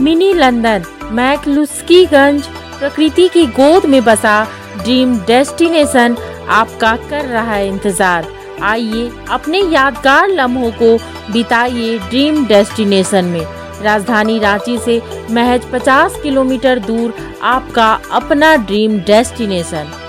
Mini London McCluskieganj प्रकृति की गोद में बसा ड्रीम डेस्टिनेशन आपका कर रहा है इंतजार। आइए अपने यादगार लम्हों को बिताइए ड्रीम डेस्टिनेशन में। राजधानी रांची से महज 50 किलोमीटर दूर आपका अपना ड्रीम डेस्टिनेशन।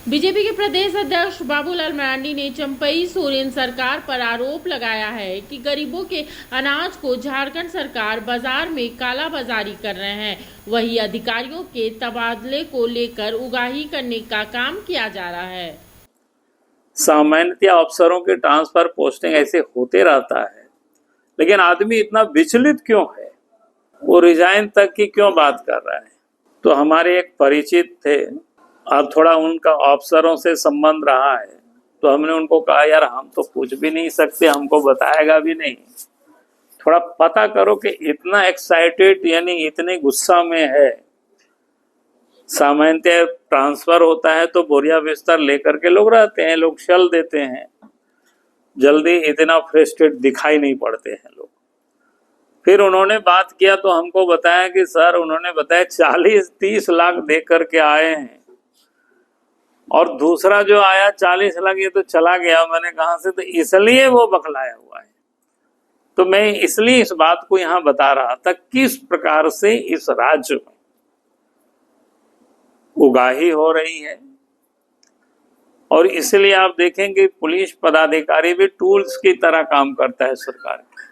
बीजेपी के प्रदेश अध्यक्ष बाबूलाल मरांडी ने चंपई सोरेन सरकार पर आरोप लगाया है कि गरीबों के अनाज को झारखंड सरकार बाजार में कालाबाजारी कर रहे हैं। वही अधिकारियों के तबादले को लेकर उगाही करने का काम किया जा रहा है। सामान्यतः अफसरों के ट्रांसफर पोस्टिंग ऐसे होते रहता है, लेकिन आदमी इतना विचलित क्यों है? वो रिजाइन तक की क्यों बात कर रहा है? तो हमारे एक परिचित थे, अब थोड़ा उनका अफसरों से संबंध रहा है, तो हमने उनको कहा यार हम तो पूछ भी नहीं सकते, हमको बताएगा भी नहीं, थोड़ा पता करो कि इतना एक्साइटेड यानी इतने गुस्सा में है। सामान्यतः ट्रांसफर होता है तो बोरिया बिस्तर लेकर के लोग रहते हैं, लोग चल देते हैं, जल्दी इतना फ्रस्ट्रेट दिखाई नहीं पड़ते हैं लोग। फिर उन्होंने बात किया तो हमको बताया कि सर उन्होंने बताया 40-30 लाख दे करके आए हैं, और दूसरा जो आया 40 लाख ये तो चला गया। मैंने कहा से, तो इसलिए वो बखलाया हुआ है। तो मैं इसलिए इस बात को यहाँ बता रहा था किस प्रकार से इस राज्य में उगाही हो रही है। और इसलिए आप देखेंगे पुलिस पदाधिकारी भी टूल्स की तरह काम करता है सरकार की।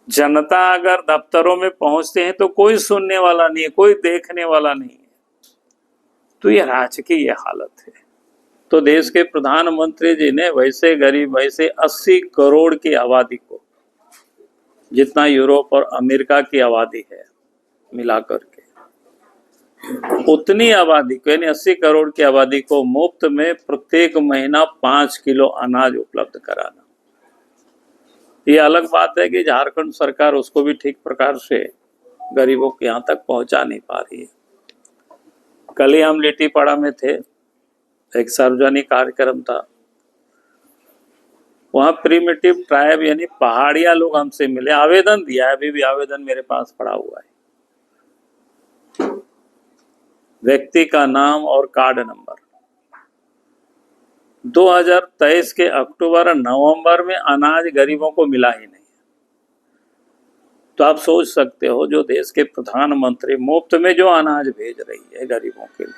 जनता अगर दफ्तरों में पहुंचते हैं तो कोई सुनने वाला नहीं है, कोई देखने वाला नहीं है। तो ये राज्य की ये हालत है। तो देश के प्रधानमंत्री जी ने वैसे गरीब वैसे 80 करोड़ की आबादी को, जितना यूरोप और अमेरिका की आबादी है मिलाकर के, उतनी आबादी को यानी 80 करोड़ की आबादी को मुफ्त में प्रत्येक महीना 5 किलो अनाज उपलब्ध कराना। ये अलग बात है कि झारखंड सरकार उसको भी ठीक प्रकार से गरीबों के यहाँ तक पहुंचा नहीं पा रही है। कल ही हम लिट्टीपाड़ा में थे, एक सार्वजनिक कार्यक्रम था, वहां प्रीमिटिव ट्राइब यानी पहाड़िया लोग हमसे मिले, आवेदन दिया है, अभी भी आवेदन मेरे पास पड़ा हुआ है। व्यक्ति का नाम और कार्ड नंबर। 2023 के अक्टूबर नवंबर में अनाज गरीबों को मिला ही नहीं। तो आप सोच सकते हो जो देश के प्रधानमंत्री मुफ्त में जो अनाज भेज रही है गरीबों के लिए,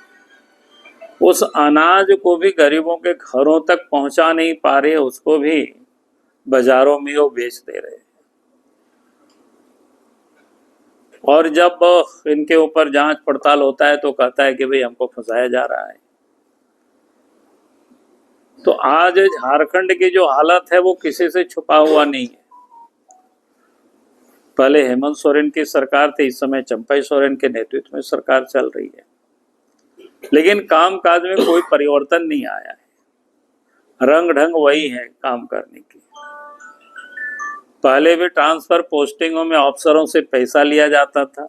उस अनाज को भी गरीबों के घरों तक पहुंचा नहीं पा रहे, उसको भी बाजारों में वो बेच दे रहे हैं। और जब इनके ऊपर जांच पड़ताल होता है तो कहता है कि भाई हमको फंसाया जा रहा है। तो आज झारखंड की जो हालत है वो किसी से छुपा हुआ नहीं है। पहले हेमंत सोरेन की सरकार थी, इस समय चंपई सोरेन के नेतृत्व में सरकार चल रही है, लेकिन कामकाज में कोई परिवर्तन नहीं आया है। रंग ढंग वही है काम करने की। पहले भी ट्रांसफर पोस्टिंगों में अफसरों से पैसा लिया जाता था,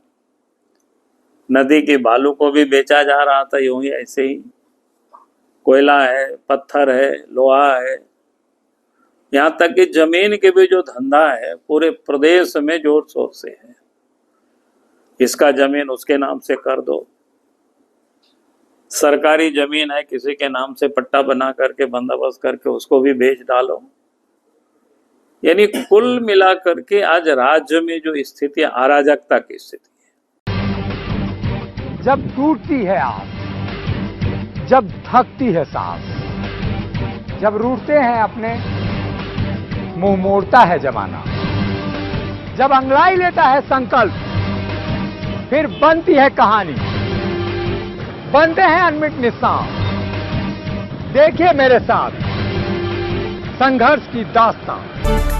नदी के बालू को भी बेचा जा रहा था, यूं ही ऐसे ही कोयला है, पत्थर है, लोहा है, यहाँ तक कि जमीन के भी जो धंधा है पूरे प्रदेश में जोर शोर से है। इसका जमीन उसके नाम से कर दो, सरकारी जमीन है किसी के नाम से पट्टा बना करके बंदोबस्त करके उसको भी बेच डालो। यानी कुल मिलाकर के आज राज्य में जो स्थिति अराजकता की स्थिति है। जब टूटती है आस, जब थकती है सांस, जब रूठते हैं अपने मुंह मोड़ता है जमाना, जब अंगड़ाई लेता है संकल्प, फिर बनती है कहानी, बनते हैं अनमिट निशान। देखिए मेरे साथ संघर्ष की दास्तान।